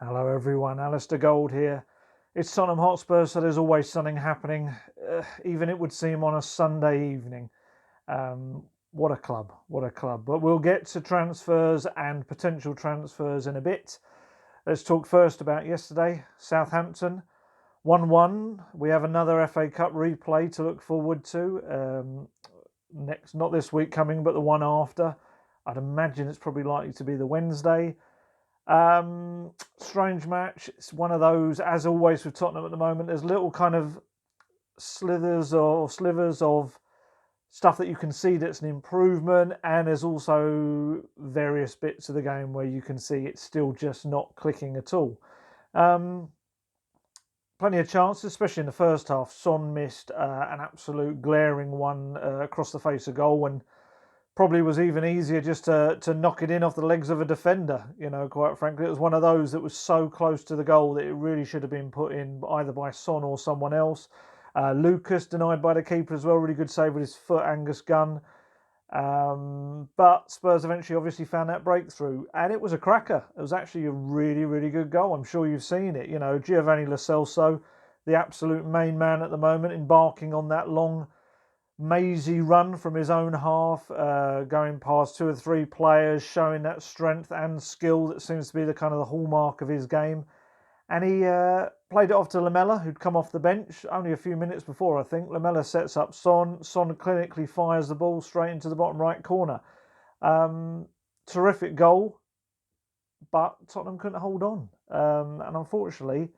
Hello everyone, Alistair Gold here. It's Tottenham Hotspur, so there's always something happening, even it would seem on a Sunday evening. What a club, what a club. But we'll get to transfers and potential transfers in a bit. Let's talk first about yesterday, Southampton. 1-1. We have another FA Cup replay to look forward to. Next, not this week coming, but the one after. I'd imagine it's probably likely to be the Wednesday. Strange match. It's one of those, as always with Tottenham at the moment, there's little kind of slivers of stuff that you can see that's an improvement, and there's also various bits of the game where you can see it's still just not clicking at all. Plenty of chances, especially in the first half. Son missed an absolute glaring one across the face of goal, and probably was even easier just to knock it in off the legs of a defender, quite frankly. It was one of those that was so close to the goal that it really should have been put in either by Son or someone else. Lucas denied by the keeper as well, really good save with his foot, Angus Gunn. But Spurs eventually obviously found that breakthrough, and it was a cracker. It was actually a really, really good goal. I'm sure you've seen it. Giovanni Lo Celso, the absolute main man at the moment, embarking on that long mazy run from his own half, going past two or three players, showing that strength and skill that seems to be the kind of the hallmark of his game. And he played it off to Lamela, who'd come off the bench only a few minutes before, I think. Lamela sets up Son. Son clinically fires the ball straight into the bottom right corner. Terrific goal, but Tottenham couldn't hold on. And unfortunately,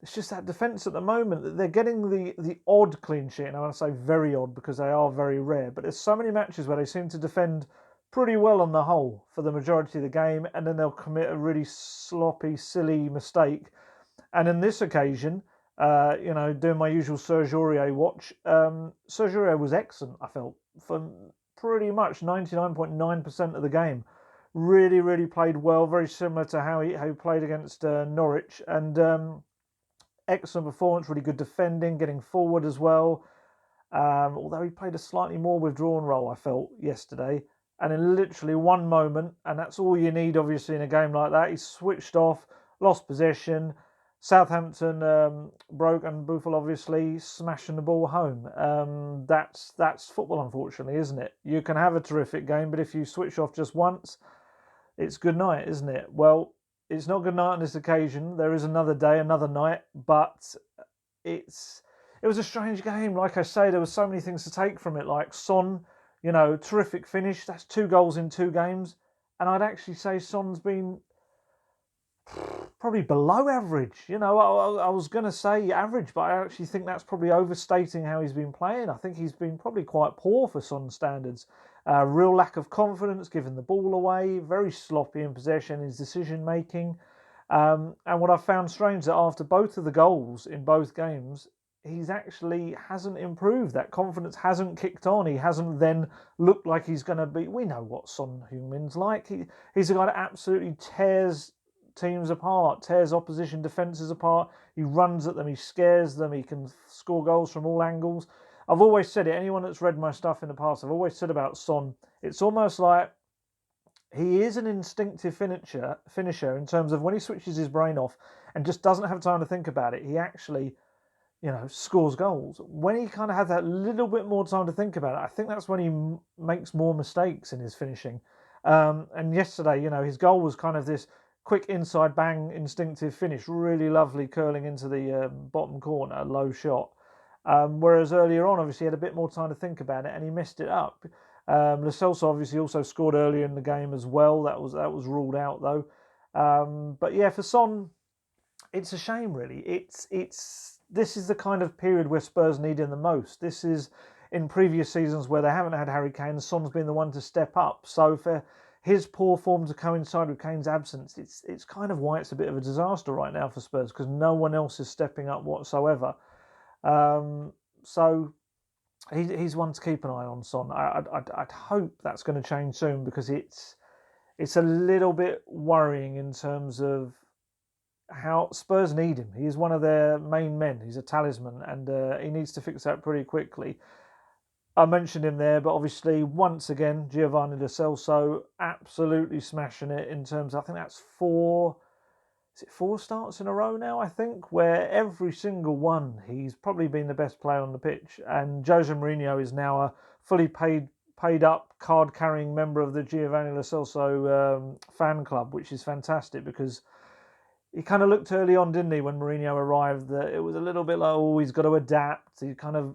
it's just that defence at the moment that they're getting the odd clean sheet, and I want to say very odd because they are very rare, but there's so many matches where they seem to defend pretty well on the whole for the majority of the game, and then they'll commit a really sloppy, silly mistake. And in this occasion, doing my usual Serge Aurier watch, Serge Aurier was excellent, I felt, for pretty much 99.9% of the game. Really, really played well, very similar to how he played against Norwich, and excellent performance, really good defending, getting forward as well. Although he played a slightly more withdrawn role, I felt, yesterday. And in literally one moment, and that's all you need, obviously, in a game like that, he switched off, lost possession. Southampton broke, and Buffon obviously smashing the ball home. That's football, unfortunately, isn't it? You can have a terrific game, but if you switch off just once, it's good night, isn't it? Well, it's not good night on this occasion. There is another day, another night, but it was a strange game. Like I say, there were so many things to take from it. Like Son, terrific finish. That's 2 goals in 2 games, and I'd actually say Son's been probably below average. I was going to say average, but I actually think that's probably overstating how he's been playing. I think he's been probably quite poor for Son standards. Real lack of confidence, giving the ball away, very sloppy in possession, his decision making. And what I found strange that after both of the goals in both games, he's actually hasn't improved. That confidence hasn't kicked on. He hasn't then looked like he's going to be. We know what Son Heung-min's like. He's a guy that absolutely tears teams apart, tears opposition defences apart. He runs at them, he scares them, he can score goals from all angles. I've always said it, anyone that's read my stuff in the past, I've always said about Son, it's almost like he is an instinctive finisher in terms of when he switches his brain off and just doesn't have time to think about it, he actually, scores goals. When he kind of has that little bit more time to think about it, I think that's when he makes more mistakes in his finishing. And yesterday, his goal was kind of this quick inside bang instinctive finish, really lovely curling into the bottom corner, low shot. Whereas earlier on, obviously, he had a bit more time to think about it and he messed it up. Lo Celso obviously also scored earlier in the game as well. That was ruled out though. But yeah, for Son, it's a shame really. This is the kind of period where Spurs need him the most. This is in previous seasons where they haven't had Harry Kane. Son's been the one to step up. So for his poor form to coincide with Kane's absence, it's kind of why it's a bit of a disaster right now for Spurs, because no one else is stepping up whatsoever. So he's one to keep an eye on, Son. I'd hope that's going to change soon, because it's a little bit worrying in terms of how Spurs need him. He is one of their main men. He's a talisman, and he needs to fix that pretty quickly. I mentioned him there, but obviously, once again, Giovanni Lo Celso absolutely smashing it in terms of, I think that's 4 is it 4 starts in a row now, I think, where every single one he's probably been the best player on the pitch. And Jose Mourinho is now a fully paid up, card carrying member of the Giovanni Lo Celso fan club, which is fantastic because he kind of looked early on, didn't he, when Mourinho arrived, that it was a little bit like, oh, he's got to adapt. He kind of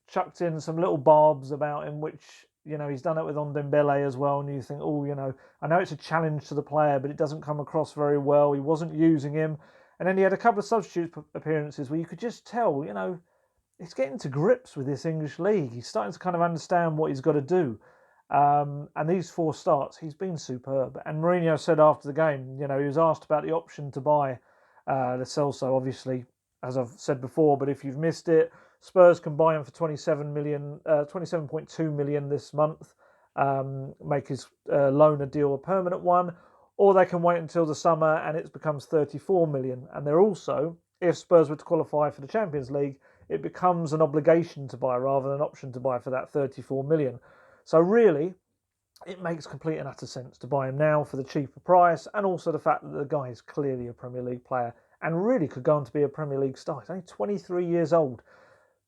chucked in some little barbs about him, which, he's done it with Ndombele as well. And you think, oh, I know it's a challenge to the player, but it doesn't come across very well. He wasn't using him. And then he had a couple of substitute appearances where you could just tell, he's getting to grips with this English league. He's starting to kind of understand what he's got to do. And these 4 starts, he's been superb. And Mourinho said after the game, he was asked about the option to buy Lo Celso, obviously, as I've said before. But if you've missed it, Spurs can buy him for 27.2 million this month, make his loan a deal a permanent one, or they can wait until the summer and it becomes 34 million. And they're also, if Spurs were to qualify for the Champions League, it becomes an obligation to buy rather than an option to buy for that 34 million. So really, it makes complete and utter sense to buy him now for the cheaper price, and also the fact that the guy is clearly a Premier League player and really could go on to be a Premier League star. He's only 23 years old.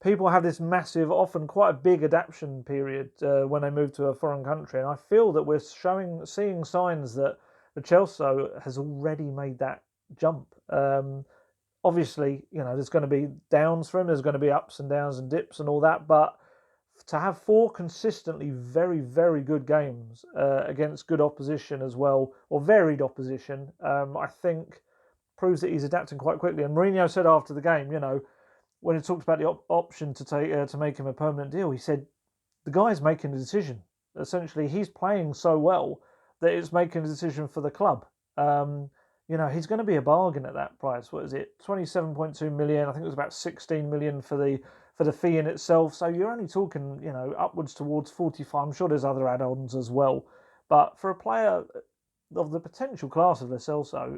People have this massive, often quite a big adaptation period when they move to a foreign country, and I feel that we're seeing signs that Lo Celso has already made that jump. Obviously, there's going to be downs for him, there's going to be ups and downs and dips and all that, but to have 4 consistently very, very good games against good opposition as well, or varied opposition, I think proves that he's adapting quite quickly. And Mourinho said after the game, when he talked about the option to make him a permanent deal, he said the guy's making a decision. Essentially, he's playing so well that it's making a decision for the club. He's going to be a bargain at that price. What is it? 27.2 million. I think it was about 16 million for the fee in itself. So you're only talking, upwards towards 45. I'm sure there's other add-ons as well. But for a player of the potential class of Lo Celso,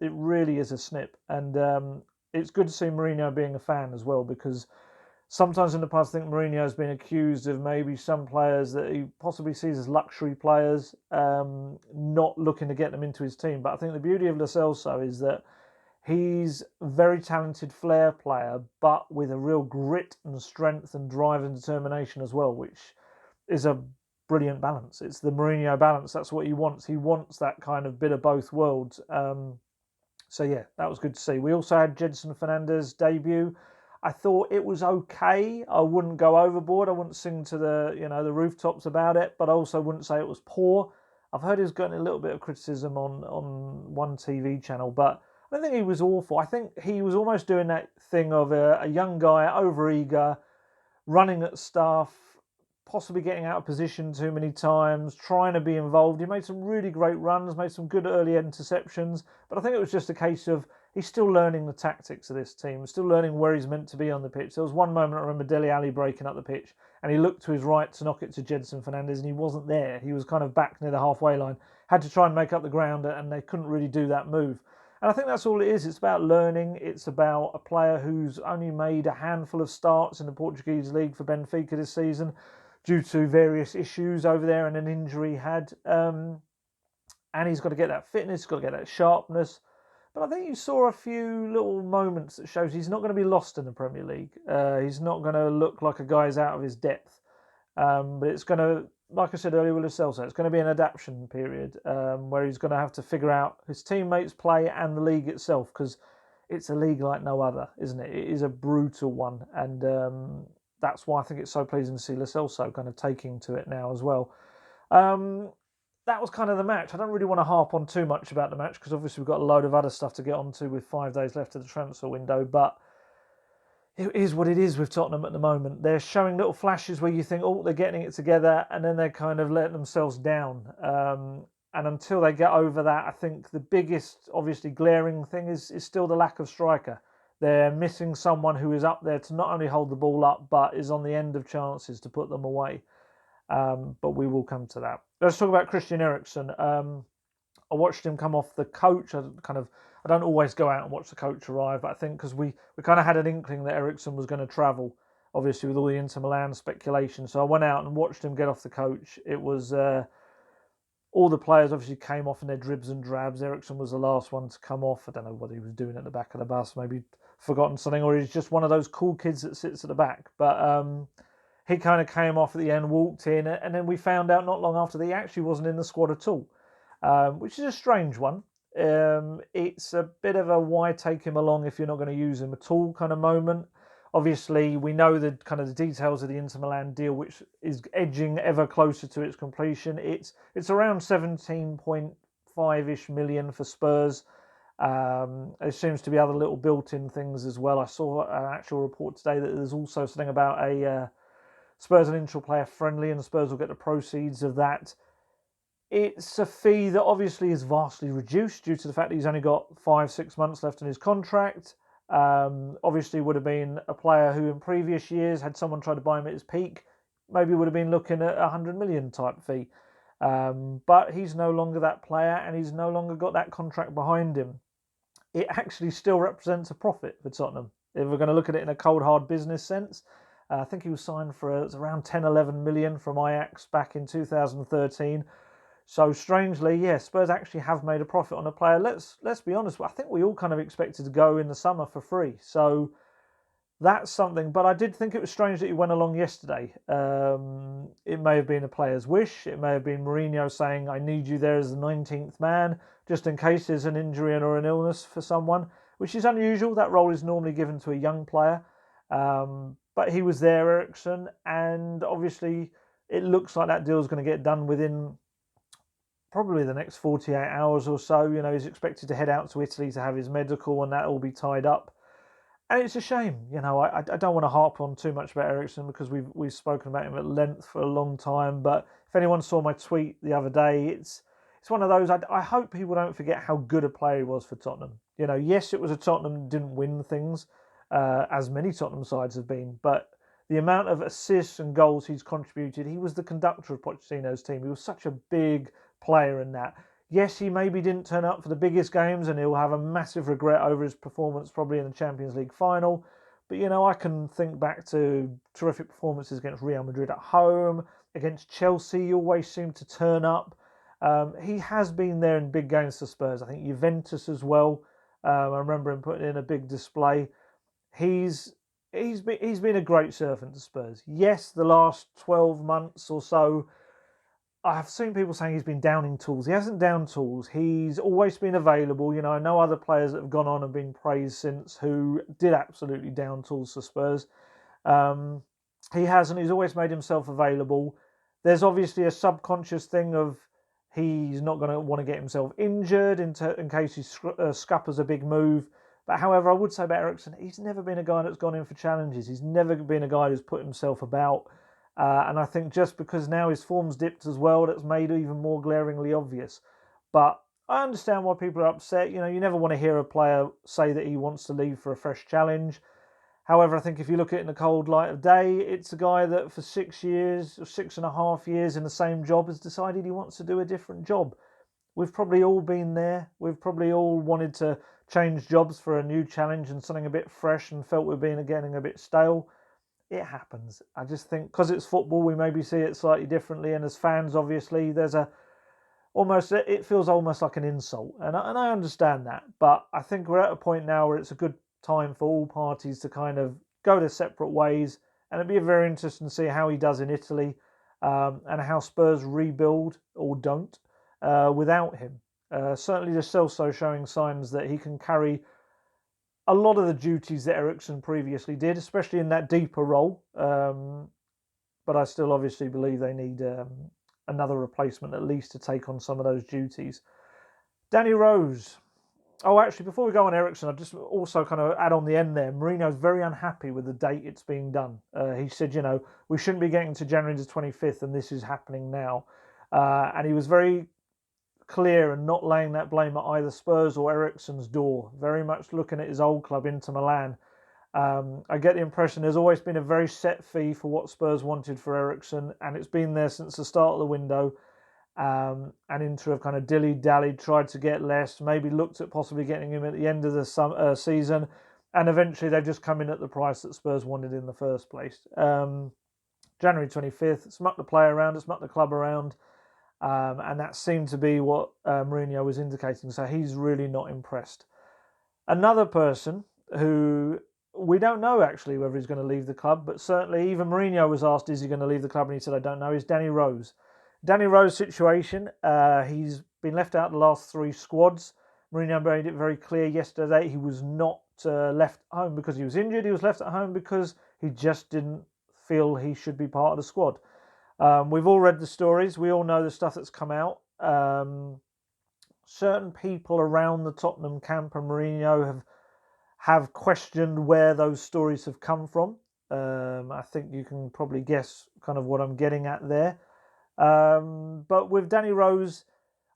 it really is a snip. And it's good to see Mourinho being a fan as well, because sometimes in the past I think Mourinho has been accused of maybe some players that he possibly sees as luxury players, not looking to get them into his team. But I think the beauty of Lo Celso is that he's a very talented flair player, but with a real grit and strength and drive and determination as well, which is a brilliant balance. It's the Mourinho balance. That's what he wants. He wants that kind of bit of both worlds. So yeah, that was good to see. We also had Gedson Fernandes' debut. I thought it was okay. I wouldn't go overboard. I wouldn't sing to the rooftops about it, but I also wouldn't say it was poor. I've heard he's gotten a little bit of criticism on one TV channel, but I don't think he was awful. I think he was almost doing that thing of a young guy, over-eager, running at stuff, possibly getting out of position too many times, trying to be involved. He made some really great runs, made some good early interceptions, but I think it was just a case of he's still learning the tactics of this team, still learning where he's meant to be on the pitch. There was one moment I remember Dele Alli breaking up the pitch, and he looked to his right to knock it to Gedson Fernandes, and he wasn't there. He was kind of back near the halfway line, had to try and make up the ground, and they couldn't really do that move. And I think that's all it is. It's about learning. It's about a player who's only made a handful of starts in the Portuguese league for Benfica this season due to various issues over there and an injury he had. And he's got to get that fitness, he's got to get that sharpness. But I think you saw a few little moments that shows he's not going to be lost in the Premier League. He's not going to look like a guy's out of his depth. But it's going to, like I said earlier with Lo Celso, it's going to be an adaptation period where he's going to have to figure out his teammates' play and the league itself, because it's a league like no other, isn't it? It is a brutal one. And that's why I think it's so pleasing to see Lo Celso kind of taking to it now as well. That was kind of the match. I don't really want to harp on too much about the match because obviously we've got a load of other stuff to get onto with 5 days left of the transfer window, but it is what it is with Tottenham at the moment. They're showing little flashes where you think, oh, they're getting it together, and then they're kind of letting themselves down. And until they get over that, I think the biggest, obviously glaring thing is still the lack of striker. They're missing someone who is up there to not only hold the ball up, but is on the end of chances to put them away. But we will come to that. Let's talk about Christian Eriksen. I watched him come off the coach. I don't always go out and watch the coach arrive, but I think because we kind of had an inkling that Eriksen was going to travel, obviously with all the Inter Milan speculation. So I went out and watched him get off the coach. It was All the players obviously came off in their dribs and drabs. Eriksen was the last one to come off. I don't know what he was doing at the back of the bus, maybe forgotten something, or he's just one of those cool kids that sits at the back. But he kind of came off at the end, walked in, and then we found out not long after that he actually wasn't in the squad at all, which is a strange one. It's a bit of a why take him along if you're not going to use him at all kind of moment. Obviously, we know the kind of the details of the Inter Milan deal, which is edging ever closer to its completion. It's around 17.5-ish million for Spurs. There seems to be other little built-in things as well. I saw an actual report today that there's also something about a Spurs and Inter player friendly, and Spurs will get the proceeds of that. It's a fee that obviously is vastly reduced due to the fact that he's only got 5-6 months left in his contract. Obviously would have been a player who in previous years, had someone tried to buy him at his peak, maybe would have been looking at 100 million type fee. But he's no longer that player, and he's no longer got that contract behind him. It actually still represents a profit for Tottenham. If we're going to look at it in a cold, hard business sense, I think he was signed for around 10-11 million from Ajax back in 2013. So strangely, yes, Spurs actually have made a profit on a player. Let's be honest, I think we all kind of expected to go in the summer for free. So that's something. But I did think it was strange that he went along yesterday. It may have been a player's wish. It may have been Mourinho saying, I need you there as the 19th man, just in case there's an injury or an illness for someone, which is unusual. That role is normally given to a young player. But he was there, Eriksen, and obviously it looks like that deal is going to get done within probably the next 48 hours or so. You know, he's expected to head out to Italy to have his medical, and that will be tied up. And it's a shame. You know, I don't want to harp on too much about Eriksen because we've spoken about him at length for a long time. But if anyone saw my tweet the other day, it's one of those. I hope people don't forget how good a player he was for Tottenham. You know, yes, it was a Tottenham that didn't win things, as many Tottenham sides have been, but the amount of assists and goals he's contributed, he was the conductor of Pochettino's team. He was such a big player in that. Yes, he maybe didn't turn up for the biggest games, and he'll have a massive regret over his performance probably in the Champions League final. But, you know, I can think back to terrific performances against Real Madrid at home, against Chelsea. He always seemed to turn up. He has been there in big games for Spurs. I think Juventus as well. I remember him putting in a big display. He's been a great servant to Spurs. Yes, the last 12 months or so, I've seen people saying he's been downing tools. He hasn't downed tools. He's always been available. You know, I know other players that have gone on and been praised since who did absolutely down tools for Spurs. He hasn't. He's always made himself available. There's obviously a subconscious thing of he's not going to want to get himself injured in case he scuppers a big move. But however, I would say about Eriksen, he's never been a guy that's gone in for challenges. He's never been a guy who's put himself about. And I think just because now his form's dipped as well, that's made it even more glaringly obvious. But I understand why people are upset. You know, you never want to hear a player say that he wants to leave for a fresh challenge. However, I think if you look at it in the cold light of day, it's a guy that for 6 years, or 6.5 years in the same job has decided he wants to do a different job. We've probably all been there. We've probably all wanted to change jobs for a new challenge and something a bit fresh and felt we're getting a bit stale. It happens. I just think because it's football, we maybe see it slightly differently, and as fans, obviously, it feels almost like an insult, and I understand that. But I think we're at a point now where it's a good time for all parties to kind of go their separate ways, and it'd be very interesting to see how he does in Italy, and how Spurs rebuild or don't without him. Certainly, Lo Celso showing signs that he can carry a lot of the duties that Eriksen previously did, especially in that deeper role. But I still obviously believe they need another replacement at least to take on some of those duties. Danny Rose. Oh, actually, before we go on Eriksen, I'll just also kind of add on the end there. Mourinho's very unhappy with the date it's being done. He said, you know, we shouldn't be getting to January the 25th and this is happening now. And he was very clear and not laying that blame at either Spurs or Eriksen's door, very much looking at his old club, Inter Milan. I get the impression there's always been a very set fee for what Spurs wanted for Eriksen, and it's been there since the start of the window. And Inter have kind of dilly-dallied, tried to get less, maybe looked at possibly getting him at the end of the season, and eventually they've just come in at the price that Spurs wanted in the first place. January 25th, smuck the player around, smuck the club around. And that seemed to be what Mourinho was indicating. So he's really not impressed. Another person who we don't know actually whether he's going to leave the club, but certainly even Mourinho was asked, is he going to leave the club? And he said, I don't know, is Danny Rose. Danny Rose's situation, he's been left out of the last 3 squads. Mourinho made it very clear yesterday he was not left home because he was injured. He was left at home because he just didn't feel he should be part of the squad. We've all read the stories. We all know the stuff that's come out. Certain people around the Tottenham camp and Mourinho have questioned where those stories have come from. I think you can probably guess kind of what I'm getting at there. But with Danny Rose,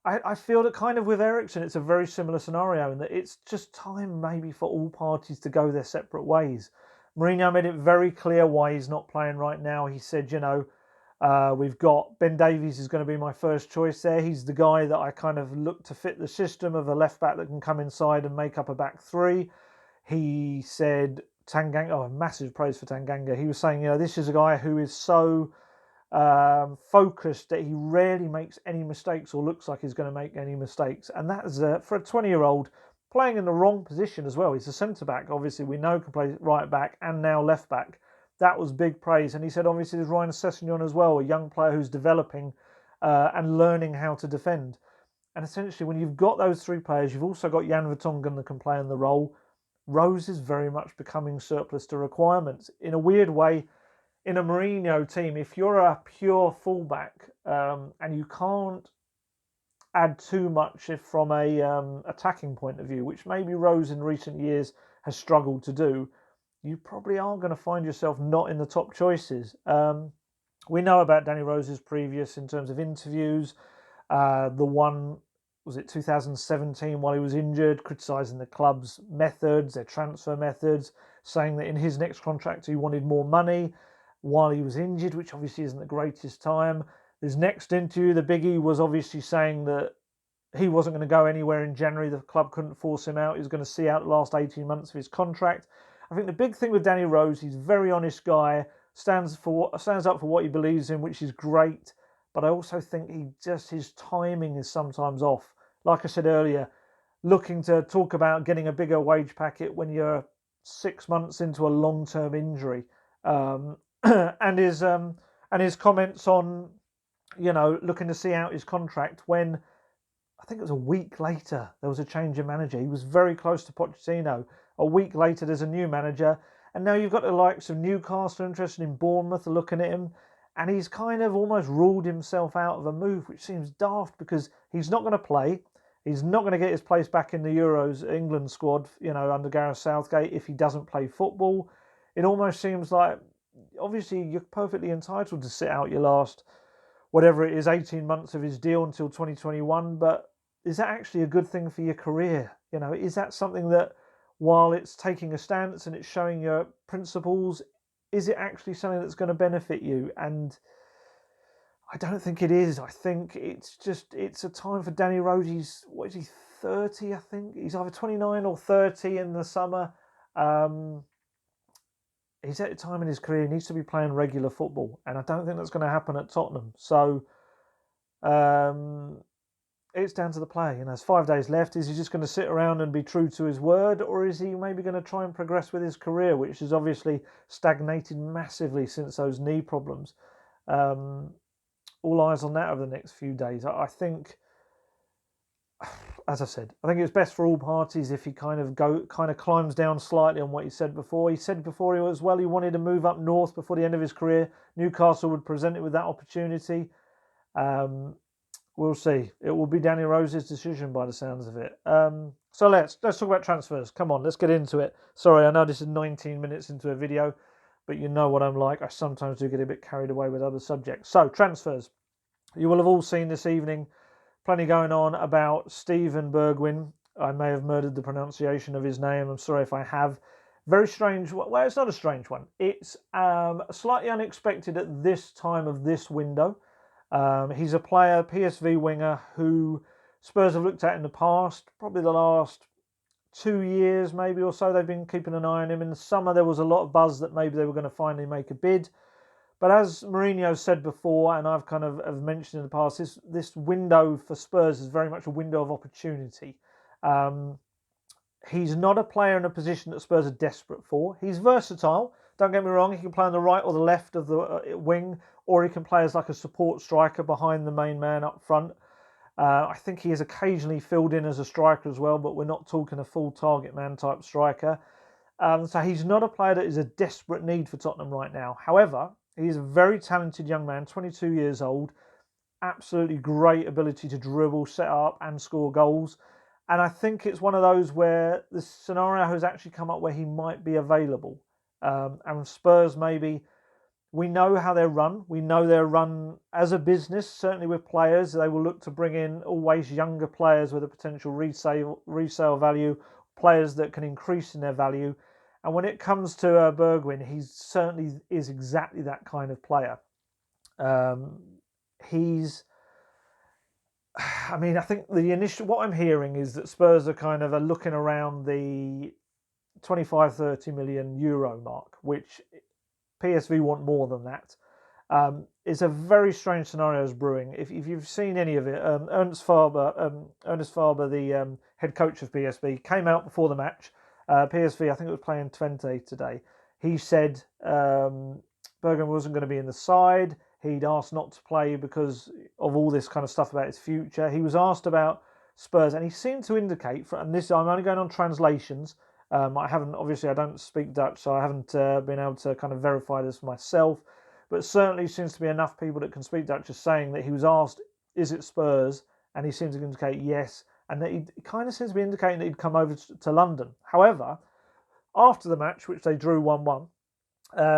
I feel that kind of with Eriksen, it's a very similar scenario in that it's just time maybe for all parties to go their separate ways. Mourinho made it very clear why he's not playing right now. He said, we've got Ben Davies is going to be my first choice there. He's the guy that I kind of look to fit the system of a left back that can come inside and make up a back 3. He said Tanganga, massive praise for Tanganga. He was saying, this is a guy who is so focused that he rarely makes any mistakes or looks like he's going to make any mistakes. And that is for a 20-year-old playing in the wrong position as well. He's a centre-back, obviously we know can play right back and now left back. That was big praise. And he said obviously there's Ryan Sessegnon as well, a young player who's developing and learning how to defend. And essentially when you've got those 3 players, you've also got Jan Vertonghen that can play in the role. Rose is very much becoming surplus to requirements. In a weird way, in a Mourinho team, if you're a pure fullback and you can't add too much from a attacking point of view, which maybe Rose in recent years has struggled to do, you probably are going to find yourself not in the top choices. We know about Danny Rose's previous in terms of interviews. The one, was it 2017, while he was injured, criticising the club's methods, their transfer methods, saying that in his next contract he wanted more money while he was injured, which obviously isn't the greatest time. His next interview, the biggie, was obviously saying that he wasn't going to go anywhere in January. The club couldn't force him out. He was going to see out the last 18 months of his contract. I think the big thing with Danny Rose, he's a very honest guy, stands up for what he believes in, which is great. But I also think his timing is sometimes off. Like I said earlier, looking to talk about getting a bigger wage packet when you're 6 months into a long-term injury. And his comments on, looking to see out his contract when I think it was a week later there was a change of manager. He was very close to Pochettino. A week later there's a new manager, and now you've got the likes of Newcastle interested in Bournemouth looking at him, and he's kind of almost ruled himself out of a move, which seems daft because he's not going to play. He's not going to get his place back in the Euros England squad, under Gareth Southgate if he doesn't play football. It almost seems like, obviously, you're perfectly entitled to sit out your last, whatever it is, 18 months of his deal until 2021. But is that actually a good thing for your career? Is that something that, while it's taking a stance and it's showing your principles, is it actually something that's going to benefit you? And I don't think it is. I think it's a time for Danny Rose. He's 30, I think? He's either 29 or 30 in the summer. He's at a time in his career he needs to be playing regular football, and I don't think that's going to happen at Tottenham. So it's down to the play. There's 5 days left. Is he just going to sit around and be true to his word, or is he maybe going to try and progress with his career, which has obviously stagnated massively since those knee problems? All eyes on that over the next few days. I think, as I said, I think it's best for all parties if he kind of climbs down slightly on what he said before. He said before he wanted to move up north before the end of his career. Newcastle would present it with that opportunity. We'll see. It will be Danny Rose's decision by the sounds of it. So let's talk about transfers. Come on, let's get into it. Sorry, I know this is 19 minutes into a video, but you know what I'm like. I sometimes do get a bit carried away with other subjects. So, transfers. You will have all seen this evening plenty going on about Steven Bergwijn. I may have murdered the pronunciation of his name. I'm sorry if I have. Very strange. Well, it's not a strange one. It's slightly unexpected at this time of this window. He's a player, PSV winger, who Spurs have looked at in the past, probably the last 2 years maybe or so. They've been keeping an eye on him. In the summer there was a lot of buzz that maybe they were going to finally make a bid. But as Mourinho said before, and I've kind of have mentioned in the past, this window for Spurs is very much a window of opportunity. He's not a player in a position that Spurs are desperate for. He's versatile. Don't get me wrong, he can play on the right or the left of the wing, or he can play as like a support striker behind the main man up front. I think he is occasionally filled in as a striker as well, but we're not talking a full target man type striker. So he's not a player that is a desperate need for Tottenham right now. However, he's a very talented young man, 22 years old, absolutely great ability to dribble, set up and score goals. And I think it's one of those where the scenario has actually come up where he might be available. And Spurs maybe, we know how they're run. We know they're run as a business, certainly with players. They will look to bring in always younger players with a potential resale value, players that can increase in their value. And when it comes to Bergwijn, he certainly is exactly that kind of player. I think what I'm hearing is that Spurs are kind of looking around the 25-30 million euro mark, which PSV want more than that. It's a very strange scenario is brewing. If you've seen any of it, Ernst Faber, the head coach of PSV, came out before the match. PSV, I think it was playing Twente today. He said Bergwijn wasn't going to be in the side. He'd asked not to play because of all this kind of stuff about his future. He was asked about Spurs, and he seemed to indicate, and this I'm only going on translations. I don't speak Dutch, so I haven't been able to kind of verify this myself. But certainly seems to be enough people that can speak Dutch are saying that he was asked, is it Spurs? And he seems to indicate yes. And that he kind of seems to be indicating that he'd come over to London. However, after the match, which they drew 1-1,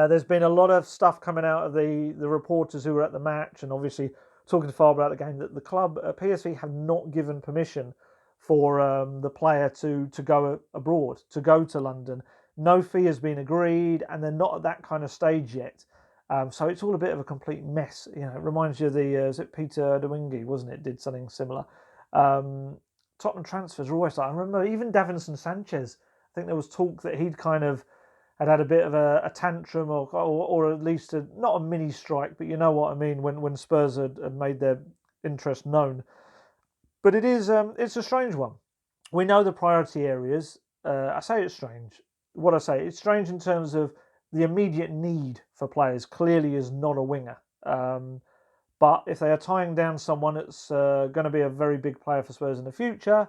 there's been a lot of stuff coming out of the reporters who were at the match, and obviously talking to Faber about the game, that the club, PSV, have not given permission for the player to go abroad, to go to London. No fee has been agreed, and they're not at that kind of stage yet. So it's all a bit of a complete mess. You know, it reminds you of is it Peter Dewingy, wasn't it? Did something similar. Tottenham transfers are always like, I remember even Davinson Sanchez. I think there was talk that he'd kind of had a bit of a tantrum or at least not a mini strike, but you know what I mean, when Spurs had made their interest known. But it's a strange one. We know the priority areas. I say it's strange. It's strange in terms of the immediate need for players clearly is not a winger. But if they are tying down someone that's going to be a very big player for Spurs in the future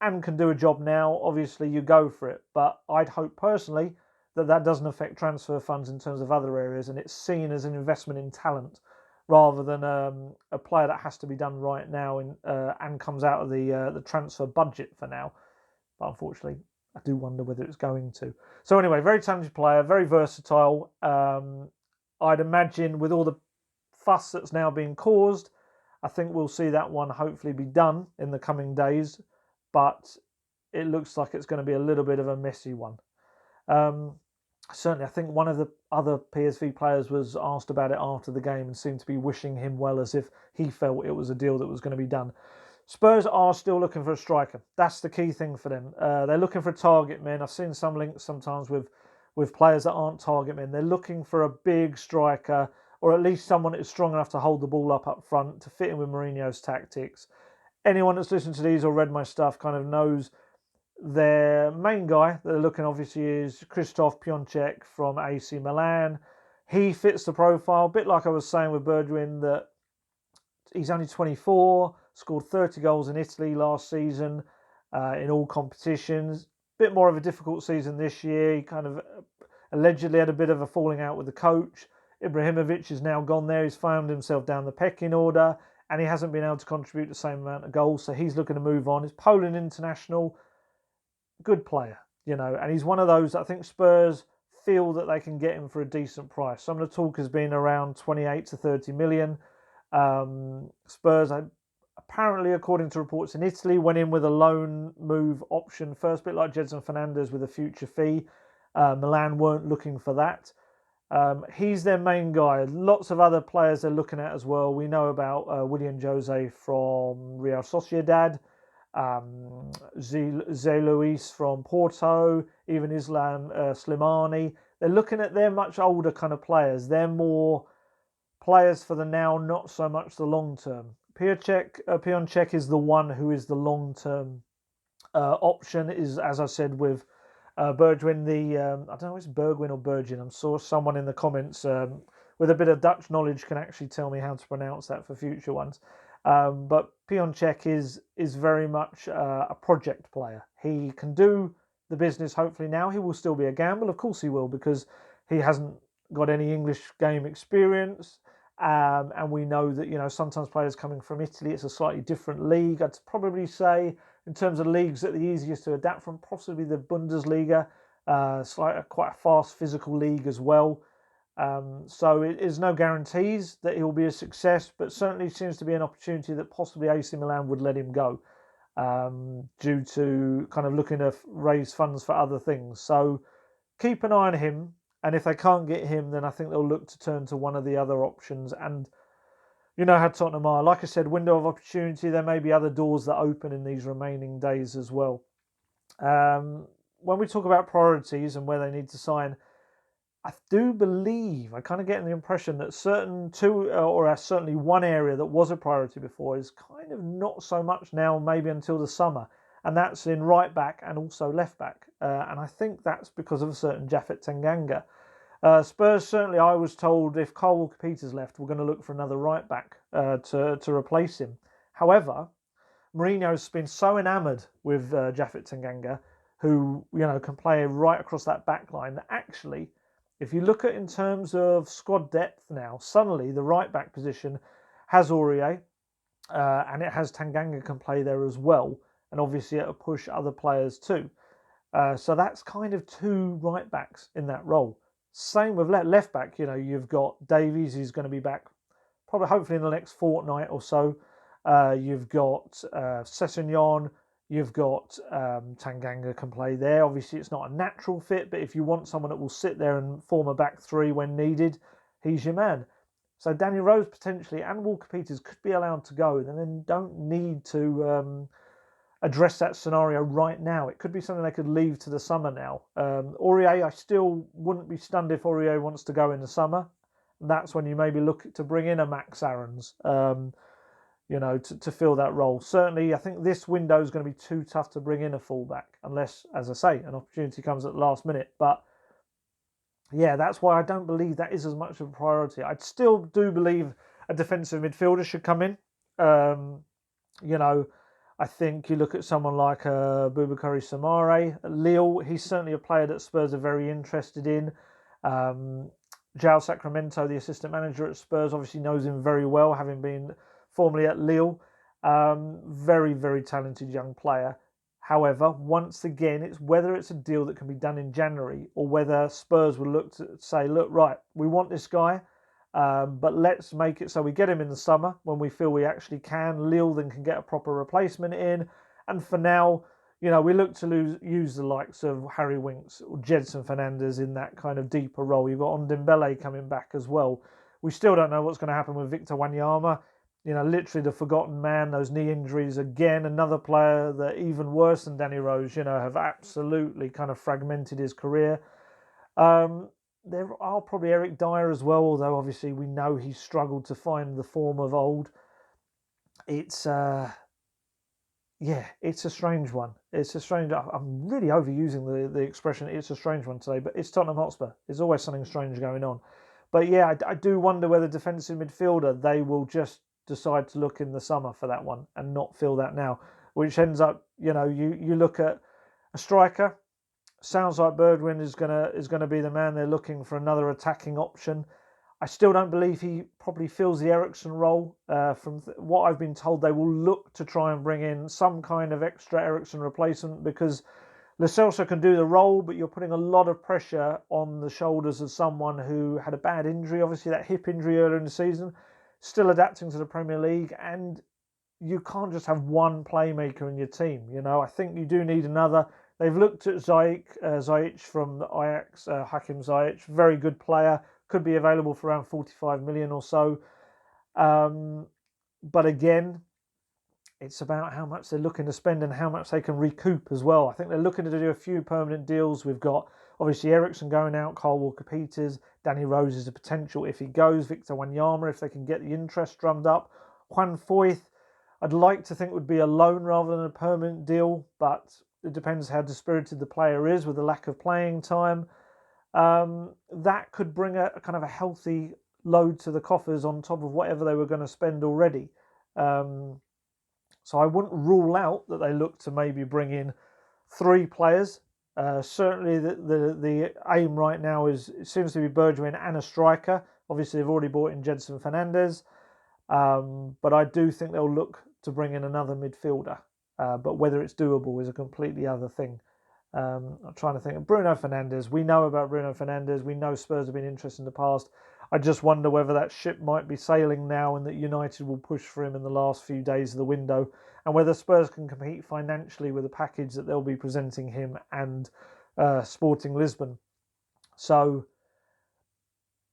and can do a job now, obviously you go for it. But I'd hope personally that doesn't affect transfer funds in terms of other areas, and it's seen as an investment in talent rather than a player that has to be done right now and comes out of the transfer budget for now. But unfortunately, I do wonder whether it's going to. So anyway, very talented player, very versatile. I'd imagine with all the fuss that's now being caused, I think we'll see that one hopefully be done in the coming days. But it looks like it's going to be a little bit of a messy one. Certainly, I think one of the other PSV players was asked about it after the game and seemed to be wishing him well, as if he felt it was a deal that was going to be done. Spurs are still looking for a striker. That's the key thing for them. They're looking for a target man. I've seen some links sometimes with players that aren't target men. They're looking for a big striker, or at least someone that is strong enough to hold the ball up front to fit in with Mourinho's tactics. Anyone that's listened to these or read my stuff kind of knows their main guy that they're looking obviously is Krzysztof Piatek from AC Milan. He fits the profile, a bit like I was saying with Bergwijn, that he's only 24, scored 30 goals in Italy last season in all competitions. Bit more of a difficult season this year. He kind of allegedly had a bit of a falling out with the coach. Ibrahimovic is now gone there. He's found himself down the pecking order, and he hasn't been able to contribute the same amount of goals, so he's looking to move on. He's Poland international. Good player, you know, and he's one of those I think Spurs feel that they can get him for a decent price. Some of the talk has been around 28 to 30 million. Spurs, apparently, according to reports in Italy, went in with a loan move option first, bit like Gedson Fernandes with a future fee. Milan weren't looking for that. He's their main guy. Lots of other players they're looking at as well. We know about Willian Jose from Real Sociedad. Zé Luis from Porto, even Islam Slimani. They're looking at, they're much older kind of players. They're more Players for the now, not so much the long term. Piatek is the one who is the long term option. Is, as I said, with Bergwijn, I don't know if it's Bergwijn or Bergwijn. I'm sure someone in the comments with a bit of Dutch knowledge can actually tell me how to pronounce that for future ones. But Piatek is very much a project player. He can do the business. Hopefully now he will still be a gamble. Of course he will, because he hasn't got any English game experience. And we know that, sometimes players coming from Italy, it's a slightly different league. I'd probably say, in terms of leagues, that the easiest to adapt from, possibly the Bundesliga. It's like quite a fast physical league as well. So it is no guarantees that he'll be a success, but certainly seems to be an opportunity that possibly AC Milan would let him go due to kind of looking to raise funds for other things. So keep an eye on him. And if they can't get him, then I think they'll look to turn to one of the other options. And you know how Tottenham are. Like I said, window of opportunity. There may be other doors that open in these remaining days as well. When we talk about priorities and where they need to sign, I do believe, I kind of get the impression that certainly one area that was a priority before is kind of not so much now, maybe until the summer. And that's in right back and also left back. And I think that's because of a certain Japhet Tanganga. Spurs, certainly I was told if Kyle Walker-Peters left, we're going to look for another right back to replace him. However, Mourinho's been so enamoured with Japhet Tanganga, who can play right across that back line, that actually, if you look at in terms of squad depth now, suddenly the right back position has Aurier, and it has Tanganga can play there as well, and obviously it'll push other players too. So that's kind of two right backs in that role. Same with left back. You've got Davies, who's going to be back probably hopefully in the next fortnight or so. You've got Sessegnon. You've got Tanganga can play there. Obviously, it's not a natural fit, but if you want someone that will sit there and form a back three when needed, he's your man. So Danny Rose potentially and Walker-Peters could be allowed to go. And then don't need to address that scenario right now. It could be something they could leave to the summer now. Aurier, I still wouldn't be stunned if Aurier wants to go in the summer. And that's when you maybe look to bring in a Max Aarons, to fill that role. Certainly, I think this window is going to be too tough to bring in a fullback, unless, as I say, an opportunity comes at the last minute. But yeah, that's why I don't believe that is as much of a priority. I still do believe a defensive midfielder should come in. I think you look at someone like Boubakary Samare at Lille. He's certainly a player that Spurs are very interested in. João Sacramento, the assistant manager at Spurs, obviously knows him very well, having been formerly at Lille. Very, very talented young player. However, once again, it's whether it's a deal that can be done in January or whether Spurs will look to say, look, right, we want this guy, but let's make it so we get him in the summer when we feel we actually can. Lille then can get a proper replacement in. And for now, we look to use the likes of Harry Winks or Gedson Fernandes in that kind of deeper role. You've got Ndombele coming back as well. We still don't know what's going to happen with Victor Wanyama. Literally the forgotten man, those knee injuries again. Another player that, even worse than Danny Rose, have absolutely kind of fragmented his career. There are probably Eric Dyer as well, although obviously we know he's struggled to find the form of old. It's a strange one. It's a strange. I'm really overusing the expression. It's a strange one today, but it's Tottenham Hotspur. There's always something strange going on. But yeah, I do wonder whether defensive midfielder they will just decide to look in the summer for that one and not fill that now, which ends up you look at a striker. Sounds like Bergwijn is gonna be the man. They're looking for another attacking option. I still don't believe he probably fills the Eriksen role. From what I've been told, they will look to try and bring in some kind of extra Eriksen replacement because Lo Celso can do the role, but you're putting a lot of pressure on the shoulders of someone who had a bad injury, obviously that hip injury earlier in the season, still adapting to the Premier League, and you can't just have one playmaker in your team. I think you do need another. They've looked at Ziyech from the Ajax, Hakim Ziyech, very good player, could be available for around 45 million or so. But again, it's about how much they're looking to spend and how much they can recoup as well. I think they're looking to do a few permanent deals. We've got Obviously, Eriksen going out, Kyle Walker-Peters, Danny Rose is a potential if he goes, Victor Wanyama if they can get the interest drummed up. Juan Foyth, I'd like to think would be a loan rather than a permanent deal, but it depends how dispirited the player is with the lack of playing time. That could bring a kind of a healthy load to the coffers on top of whatever they were going to spend already. So I wouldn't rule out that they look to maybe bring in 3 players. Certainly the aim right now it seems to be Bergwijn and a striker. Obviously they've already bought in Gedson Fernandes. But I do think they'll look to bring in another midfielder. But whether it's doable is a completely other thing. I'm trying to think of Bruno Fernandes. We know about Bruno Fernandes. We know Spurs have been interested in the past. I just wonder whether that ship might be sailing now and that United will push for him in the last few days of the window, and whether Spurs can compete financially with the package that they'll be presenting him and Sporting Lisbon. So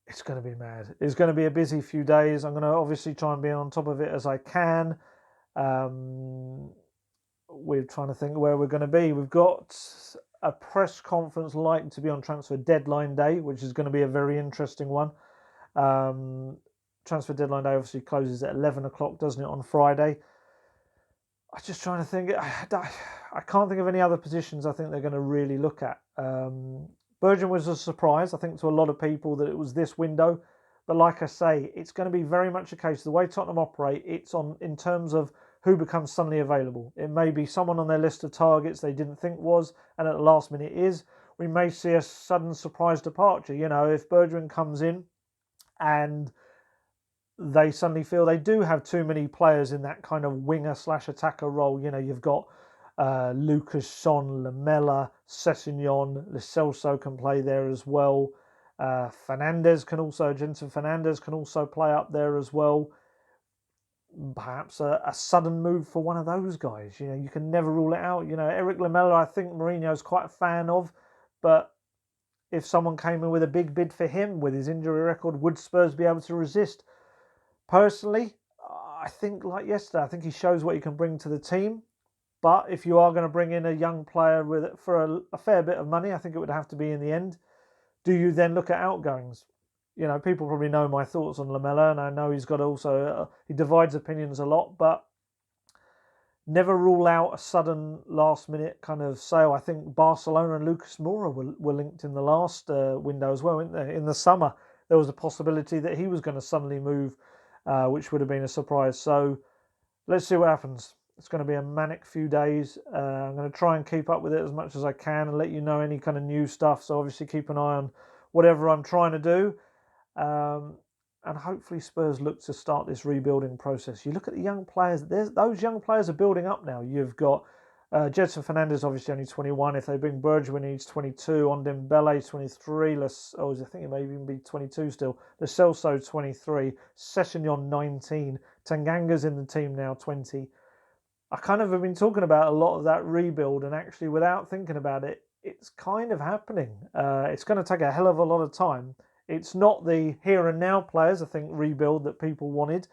it's going to be mad. It's going to be a busy few days. I'm going to obviously try and be on top of it as I can. We're trying to think where we're going to be. We've got a press conference likely to be on transfer deadline day, which is going to be a very interesting one. Transfer deadline day obviously closes at 11 o'clock, doesn't it, on Friday? I'm just trying to think. I can't think of any other positions I think they're going to really look at. Bergwijn was a surprise, I think, to a lot of people that it was this window. But like I say, it's going to be very much a case, the way Tottenham operate, it's on in terms of who becomes suddenly available. It may be someone on their list of targets they didn't think was, and at the last minute is. We may see a sudden surprise departure. You know, if Bergwijn comes in and they suddenly feel they do have too many players in that kind of winger/attacker role. You know, you've got Lucas, Son, Lamela, Sessegnon, Lo Celso can play there as well. Gedson Fernandes can also play up there as well. Perhaps a sudden move for one of those guys. You know, you can never rule it out. You know, Eric Lamela, I think Mourinho's quite a fan of, but if someone came in with a big bid for him with his injury record, would Spurs be able to resist? Personally, I think, like yesterday, I think he shows what he can bring to the team. But if you are going to bring in a young player for a fair bit of money, I think it would have to be in the end. Do you then look at outgoings? You know, people probably know my thoughts on Lamela, and I know he's got also, he divides opinions a lot, but never rule out a sudden last-minute kind of sale. I think Barcelona and Lucas Moura were linked in the last window as well, weren't they? In the summer, there was a possibility that he was going to suddenly move, which would have been a surprise. So let's see what happens. It's going to be a manic few days. I'm going to try and keep up with it as much as I can and let you know any kind of new stuff. So obviously keep an eye on whatever I'm trying to do. And hopefully Spurs look to start this rebuilding process. You look at the young players. Those young players are building up now. You've got Gedson Fernandes, obviously only 21. If they bring Bergwijn, he's 22. On Dembele, 23. I think he may even be 22 still. Lo Celso, 23. Sessegnon, 19. Tanganga's in the team now, 20. I kind of have been talking about a lot of that rebuild, and actually without thinking about it, it's kind of happening. It's going to take a hell of a lot of time. It's not the here and now players, I think, rebuild that people wanted,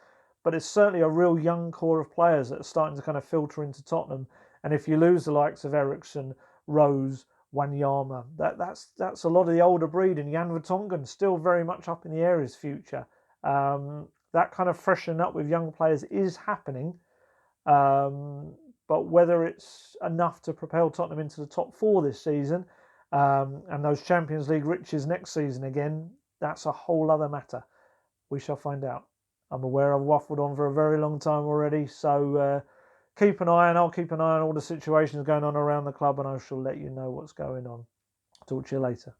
but it's certainly a real young core of players that are starting to kind of filter into Tottenham. And if you lose the likes of Eriksen, Rose, Wanyama, that's a lot of the older breed, and Jan Vertonghen still very much up in the air his future. That kind of freshening up with young players is happening. But whether it's enough to propel Tottenham into the top 4 this season and those Champions League riches next season again, that's a whole other matter. We shall find out. I'm aware I've waffled on for a very long time already, so keep an eye, and I'll keep an eye on all the situations going on around the club, and I shall let you know what's going on. Talk to you later.